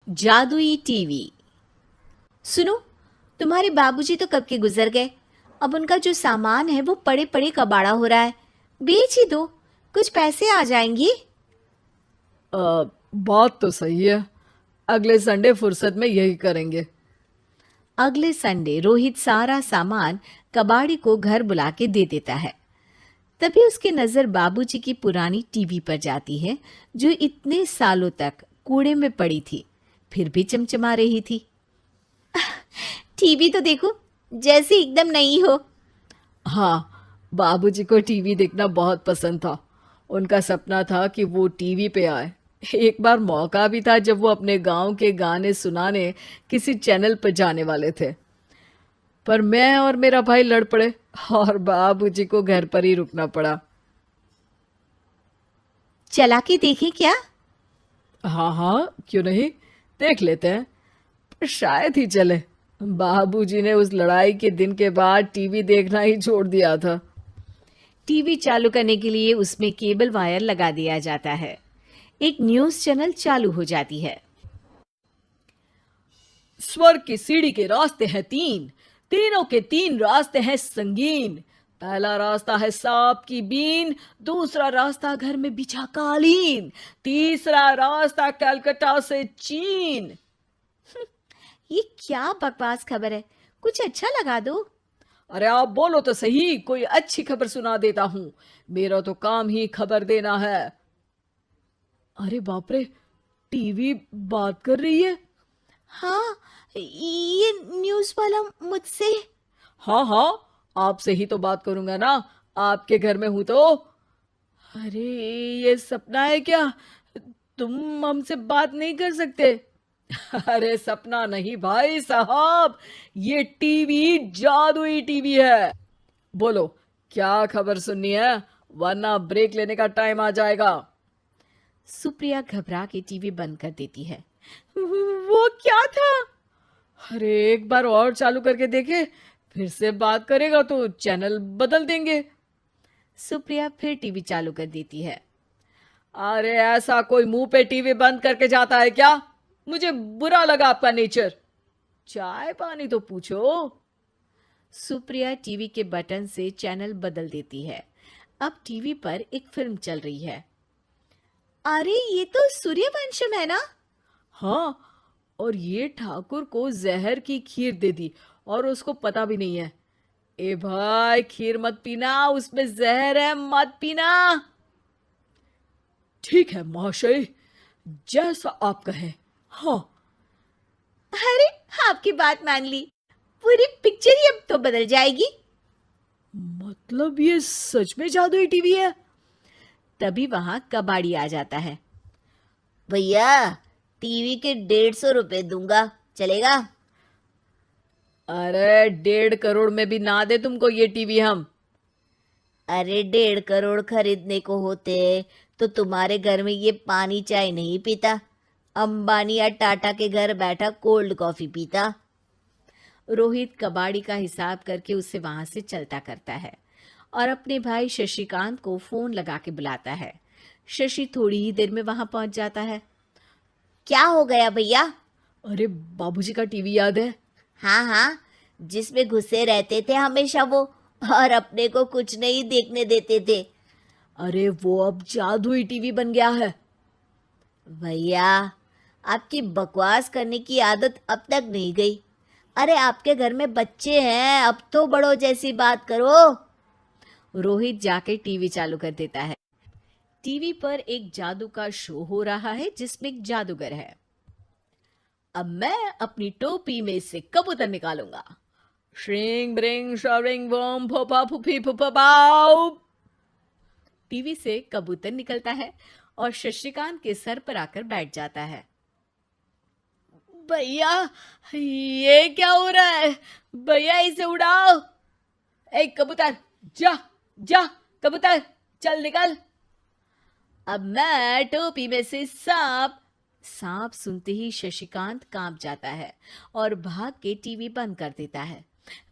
जादुई टीवी। सुनो, तुम्हारे बाबूजी तो कब के गुजर गए। अब उनका जो सामान है वो पड़े पड़े कबाड़ा हो रहा है। बेच ही दो, कुछ पैसे आ जाएंगी। बात तो सही है। अगले संडे फुर्सत में यही करेंगे। अगले संडे रोहित सारा सामान कबाड़ी को घर बुला के दे देता है। तभी उसकी नजर बाबूजी की पुरानी टीवी पर जाती है, जो इतने सालों तक कूड़े में पड़ी थी, फिर भी चमचमा रही थी। टीवी तो देखो, जैसे एकदम नई हो। हाँ, बाबूजी को टीवी देखना बहुत पसंद था। उनका सपना था कि वो टीवी पे आए। एक बार मौका भी था जब वो अपने गांव के गाने सुनाने किसी चैनल पर जाने वाले थे, पर मैं और मेरा भाई लड़ पड़े और बाबूजी को घर पर ही रुकना पड़ा। चला के देखें क्या? हाँ हाँ, क्यों नहीं, देख लेते हैं। पर शायद ही चले। बाबूजी ने उस लड़ाई के दिन के बाद टीवी देखना ही छोड़ दिया था। टीवी चालू करने के लिए उसमें केबल वायर लगा दिया जाता है। एक न्यूज़ चैनल चालू हो जाती है। स्वर्ग की सीढ़ी के रास्ते हैं तीन, तीनों के तीन रास्ते हैं संगीन। पहला रास्ता है सांप की बीन, दूसरा रास्ता घर में बिछा कालीन, तीसरा रास्ता कलकत्ता से चीन। ये क्या बकवास खबर है, कुछ अच्छा लगा दो। अरे आप बोलो तो सही, कोई अच्छी खबर सुना देता हूं। मेरा तो काम ही खबर देना है। अरे बाप रे, टीवी बात कर रही है। हाँ, ये न्यूज़ वाला मुझसे। हाँ हाँ, आपसे ही तो बात करूंगा ना, आपके घर में हूं तो। अरे, ये सपना है क्या? तुम हमसे बात नहीं कर सकते? अरे सपना नहीं भाई साहब, ये टीवी जादुई टीवी है। बोलो, क्या खबर सुननी है, वरना ब्रेक लेने का टाइम आ जाएगा। सुप्रिया घबरा के टीवी बंद कर देती है। वो क्या था? अरे एक बार और चालू करके देखे, फिर से बात करेगा तो चैनल बदल देंगे। सुप्रिया फिर टीवी चालू कर देती है। अरे ऐसा कोई मुंह पे टीवी बंद करके जाता है क्या? मुझे बुरा लगा आपका नेचर। चाय पानी तो पूछो। सुप्रिया टीवी के बटन से चैनल बदल देती है। अब टीवी पर एक फिल्म चल रही है। अरे ये तो सूर्यवंशम है ना? हाँ, और ये ठाकुर को जहर की खीर दे दी और उसको पता भी नहीं है। ए भाई, खीर मत पीना, उसमें जहर है, मत पीना। ठीक है महाशय, जैसा आप कहें। हाँ। अरे, आपकी बात मान ली, पूरी पिक्चर ही अब तो बदल जाएगी। मतलब ये सच में जादुई टीवी है? तभी वहां कबाड़ी आ जाता है। भैया, टीवी के 150 रुपए दूंगा, चलेगा? अरे 1.5 करोड़ में भी ना दे तुमको ये टीवी हम। अरे 1.5 करोड़ खरीदने को होते तो तुम्हारे घर में ये पानी चाय नहीं पीता, अंबानी या टाटा के घर बैठा कोल्ड कॉफी पीता। रोहित कबाड़ी का हिसाब करके उसे वहां से चलता करता है और अपने भाई शशिकांत को फोन लगा के बुलाता है। शशि थोड़ी ही देर में वहां पहुंच जाता है। क्या हो गया भैया? अरे बाबूजी का टीवी याद है? हाँ हाँ, जिसमें घुसे रहते थे हमेशा वो, और अपने को कुछ नहीं देखने देते थे। अरे वो अब जादुई टीवी बन गया है। भैया, आपकी बकवास करने की आदत अब तक नहीं गई। अरे आपके घर में बच्चे हैं, अब तो बड़ों जैसी बात करो। रोहित जाके टीवी चालू कर देता है। टीवी पर एक जादू का शो हो रहा है जिसमें एक जादूगर है। अब मैं अपनी टोपी में से कबूतर निकालूंगा। श्रिंग ब्रिंग शरिंग बम फोपा फुफी फुफा पाउ। टीवी से कबूतर निकलता है और शशिकांत के सर पर आकर बैठ जाता है। भैया, ये क्या हो रहा है? भैया इसे उड़ाओ। ए कबूतर, जा जा, कबूतर चल निकल। अब मैं टोपी में से सांप सुनते ही शशिकांत कांप जाता है और भाग के टीवी बंद कर देता है।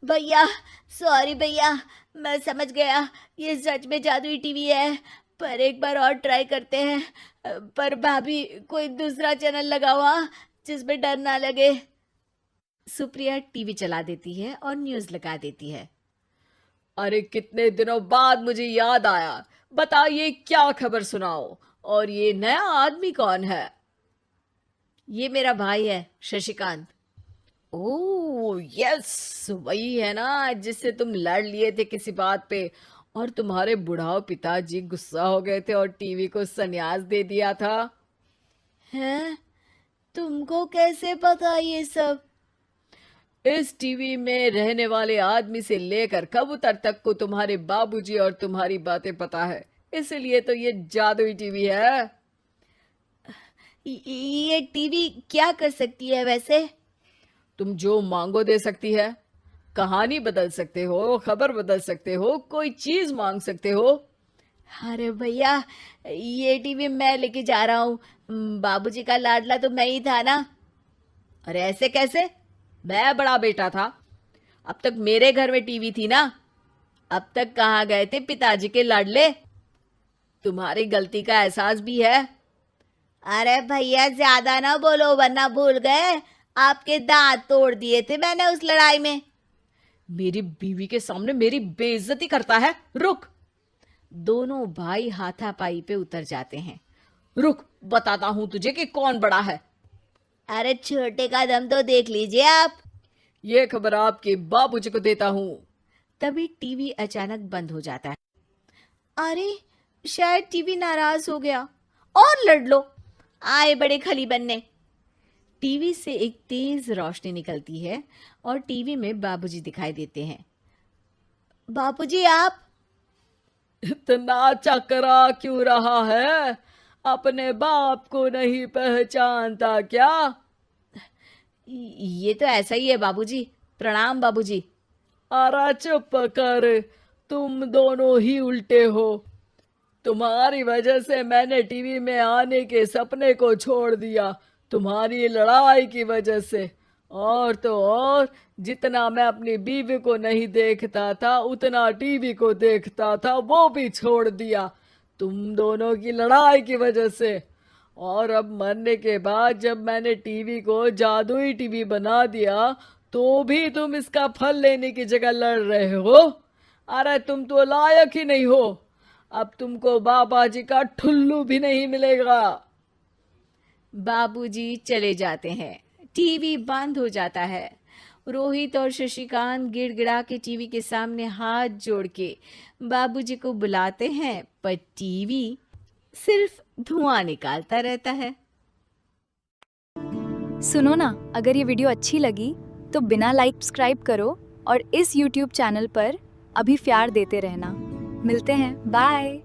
भैया, सॉरी भैया, मैं समझ गया ये सच में जादुई टीवी है, पर एक बार और ट्राई करते हैं। पर भाभी, कोई दूसरा चैनल लगाओ। हाँ, जिसमें डर ना लगे। सुप्रिया टीवी चला देती है और न्यूज लगा देती है। अरे कितने दिनों बाद मुझे याद आया, बताइए क्या खबर सुनाओ। और ये नया आदमी कौन है? ये मेरा भाई है शशिकांत। ओह यस, वही है ना जिससे तुम लड़ लिए थे किसी बात पे, और तुम्हारे बुढ़ाओ पिताजी गुस्सा हो गए थे और टीवी को संन्यास दे दिया था। हैं? तुमको कैसे पता ये सब? इस टीवी में रहने वाले आदमी से लेकर कबूतर तक को तुम्हारे बाबूजी और तुम्हारी बातें पता है, इसलिए तो ये जादुई टीवी है। ये टीवी क्या कर सकती है वैसे? तुम जो मांगो दे सकती है। कहानी बदल सकते हो, खबर बदल सकते हो, कोई चीज मांग सकते हो। अरे भैया, ये टीवी मैं लेके जा रहा हूँ। बाबूजी का लाडला तो मैं ही था ना। अरे ऐसे कैसे? मैं बड़ा बेटा था, अब तक मेरे घर में टीवी थी ना। अब तक कहाँ गए थे पिताजी के लाडले? तुम्हारी गलती का एहसास भी है। अरे भैया ज्यादा ना बोलो वरना भूल गए, आपके दांत तोड़ दिए थे मैंने उस लड़ाई में। मेरी बीवी के सामने मेरी बेइज्जती करता है। रुक। दोनों भाई हाथापाई पे उतर जाते हैं। रुक, बताता हूं तुझे कि कौन बड़ा है। अरे छोटे का दम तो देख लीजिए आप। ये खबर आपके बाबूजी को देता हूं। तभी टीवी अचानक बंद हो जाता है। अरे शायद टीवी नाराज हो गया। और लड़ लो, आए बड़े खली बनने। टीवी से एक तेज रोशनी निकलती है और टीवी में बाबूजी दिखाई देते हैं। बाबूजी आप? इतना चकरा क्यों रहा है? अपने बाप को नहीं पहचानता क्या? ये तो ऐसा ही है बाबूजी। प्रणाम बाबूजी। अरे चुप कर, तुम दोनों ही उल्टे हो। तुम्हारी वजह से मैंने टीवी में आने के सपने को छोड़ दिया, तुम्हारी लड़ाई की वजह से। और तो और, जितना मैं अपनी बीवी को नहीं देखता था उतना टीवी को देखता था, वो भी छोड़ दिया तुम दोनों की लड़ाई की वजह से। और अब मरने के बाद जब मैंने टीवी को जादुई टीवी बना दिया तो भी तुम इसका फल लेने की जगह लड़ रहे हो। अरे तुम तो लायक ही नहीं हो, अब तुमको बाबा जी का ठुल्लू भी नहीं मिलेगा। बाबूजी चले जाते हैं। टीवी बंद हो जाता है। रोहित और शशिकांत गिड़गिड़ा के टीवी के सामने हाथ जोड़ के बाबूजी को बुलाते हैं, पर टीवी सिर्फ धुआं निकालता रहता है। सुनो ना, अगर ये वीडियो अच्छी लगी तो बिना लाइक सब्सक्राइब करो और इस YouTube चैनल पर अभी प्यार देते रहना। मिलते हैं, बाय।